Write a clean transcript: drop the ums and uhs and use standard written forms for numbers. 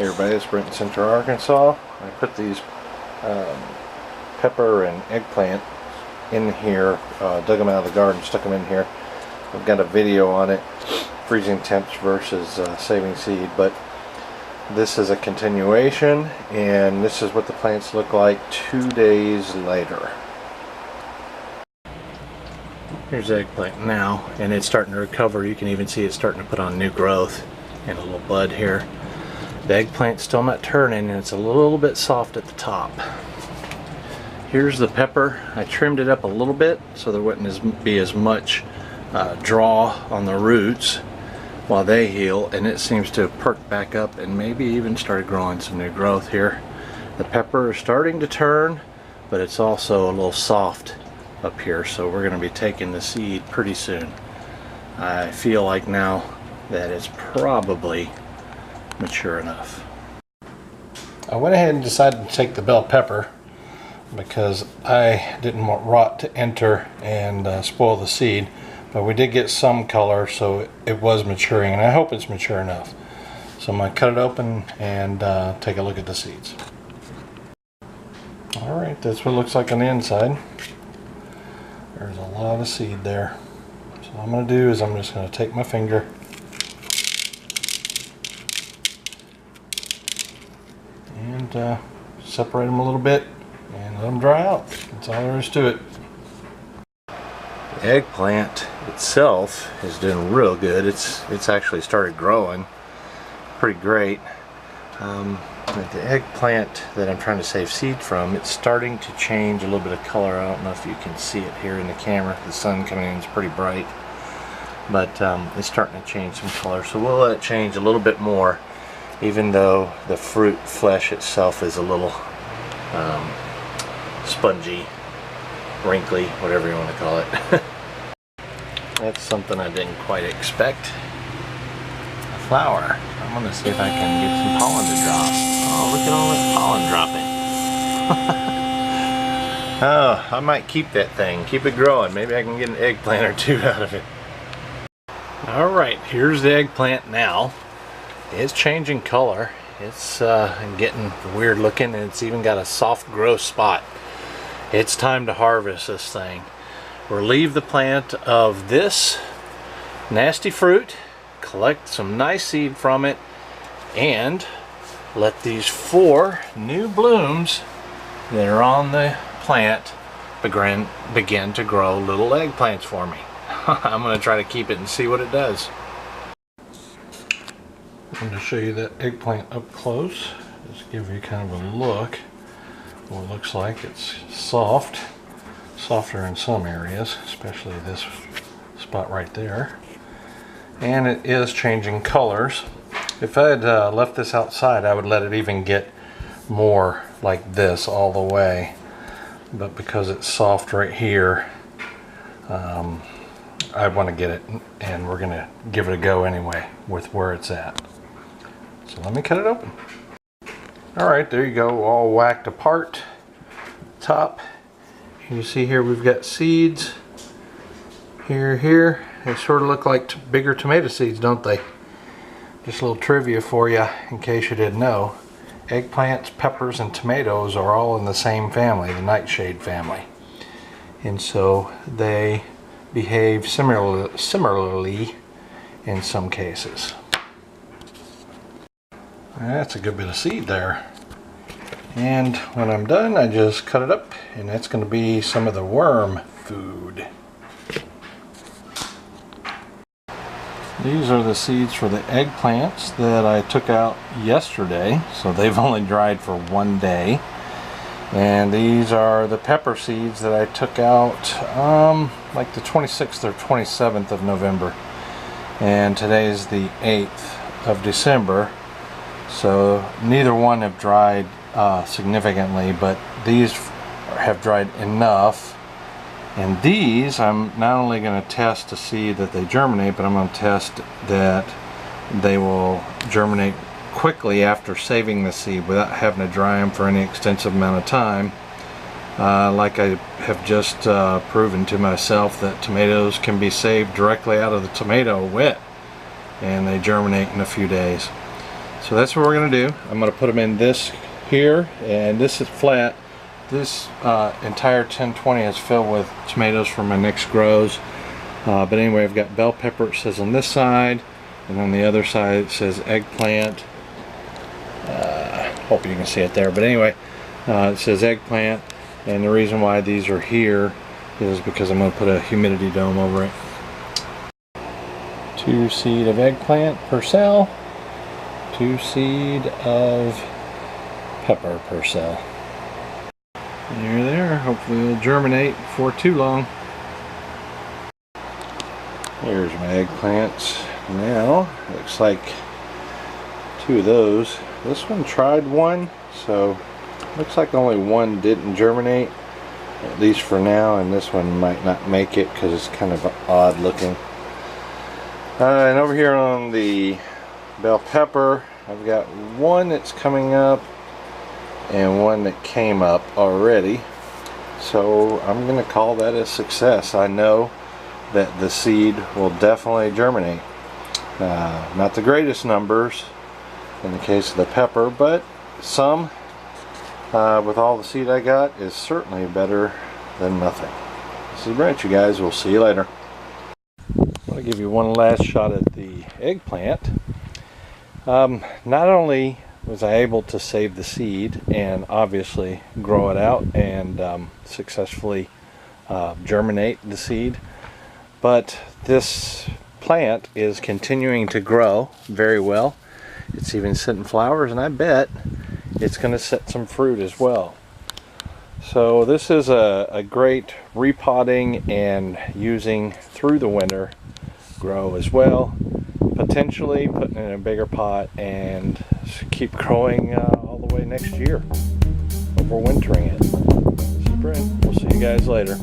Hey everybody, it's Brent in Central Arkansas. I put these pepper and eggplant in here, dug them out of the garden, stuck them in here. I've got a video on it, freezing temps versus saving seed, but this is a continuation, and this is what the plants look like 2 days later. Here's the eggplant now, and it's starting to recover. You can even see it's starting to put on new growth and a little bud here. The eggplant's still not turning, and it's a little bit soft at the top. Here's the pepper. I trimmed it up a little bit so there wouldn't be as much draw on the roots while they heal, and it seems to have perked back up and maybe even started growing some new growth here. The pepper is starting to turn, but it's also a little soft up here, so we're going to be taking the seed pretty soon. I feel like now that it's probably mature enough. I went ahead and decided to take the bell pepper because I didn't want rot to enter and spoil the seed, but we did get some color, so it was maturing, and I hope it's mature enough. So I'm going to cut it open and take a look at the seeds. Alright, that's what it looks like on the inside. There's a lot of seed there. So what I'm going to do is I'm just going to take my finger and separate them a little bit and let them dry out. That's all there is to it. The eggplant itself is doing real good. It's actually started growing pretty great. But the eggplant that I'm trying to save seed from, it's starting to change a little bit of color. I don't know if you can see it here in the camera. The sun coming in is pretty bright, but it's starting to change some color, so we'll let it change a little bit more, even though the fruit flesh itself is a little spongy, wrinkly, whatever you want to call it. That's something I didn't quite expect. A flower. I'm going to see if I can get some pollen to drop. Oh, look at all this pollen dropping. Oh, I might keep that thing, keep it growing. Maybe I can get an eggplant or two out of it. Alright, here's the eggplant now. It's changing color. It's getting weird looking, and it's even got a soft growth spot. It's time to harvest this thing. Relieve the plant of this nasty fruit, collect some nice seed from it, and let these 4 new blooms that are on the plant begin to grow little eggplants for me. I'm going to try to keep it and see what it does. I'm going to show you that eggplant up close. Just give you kind of a look what it looks like. It's soft, softer in some areas, especially this spot right there. And it is changing colors. If I had left this outside, I would let it even get more like this all the way. But because it's soft right here, I want to get it, and we're going to give it a go anyway with where it's at. So let me cut it open. Alright, there you go, all whacked apart. Top. You see here we've got seeds. Here. They sort of look like bigger tomato seeds, don't they? Just a little trivia for you in case you didn't know. Eggplants, peppers, and tomatoes are all in the same family, the nightshade family. And so they behave similarly in some cases. That's a good bit of seed there. And when I'm done, I just cut it up, and that's going to be some of the worm food. These are the seeds for the eggplants that I took out yesterday, so they've only dried for 1 day. And these are the pepper seeds that I took out like the 26th or 27th of November. And today is the 8th of December. So neither one have dried significantly, but these have dried enough. And these I'm not only going to test to see that they germinate, but I'm going to test that they will germinate quickly after saving the seed without having to dry them for any extensive amount of time. Like I have just proven to myself that tomatoes can be saved directly out of the tomato wet, and they germinate in a few days. So that's what we're going to do. I'm going to put them in this here, and this is flat. This entire 1020 is filled with tomatoes for my next grows. But anyway, I've got bell pepper, it says on this side, and on the other side it says eggplant. Hope you can see it there, but anyway, it says eggplant, and the reason why these are here is because I'm going to put a humidity dome over it. 2 seed of eggplant per cell, 2 seed of pepper per cell. And there, hopefully it'll germinate before too long. Here's my eggplants. Now, looks like 2 of those. This one tried one, so looks like only one didn't germinate, at least for now, and this one might not make it because it's kind of odd looking. And over here on the bell pepper, I've got one that's coming up and one that came up already, so I'm going to call that a success. I know that the seed will definitely germinate. Not the greatest numbers in the case of the pepper, but some with all the seed I got is certainly better than nothing. This is Brent, you guys. We'll see you later. I'm going to give you one last shot at the eggplant. Not only was I able to save the seed and obviously grow it out and successfully germinate the seed, but this plant is continuing to grow very well. It's even setting flowers, and I bet it's going to set some fruit as well. So this is a great repotting and using through the winter grow as well. Potentially putting it in a bigger pot and keep growing all the way next year, overwintering it. This is Brent. We'll see you guys later.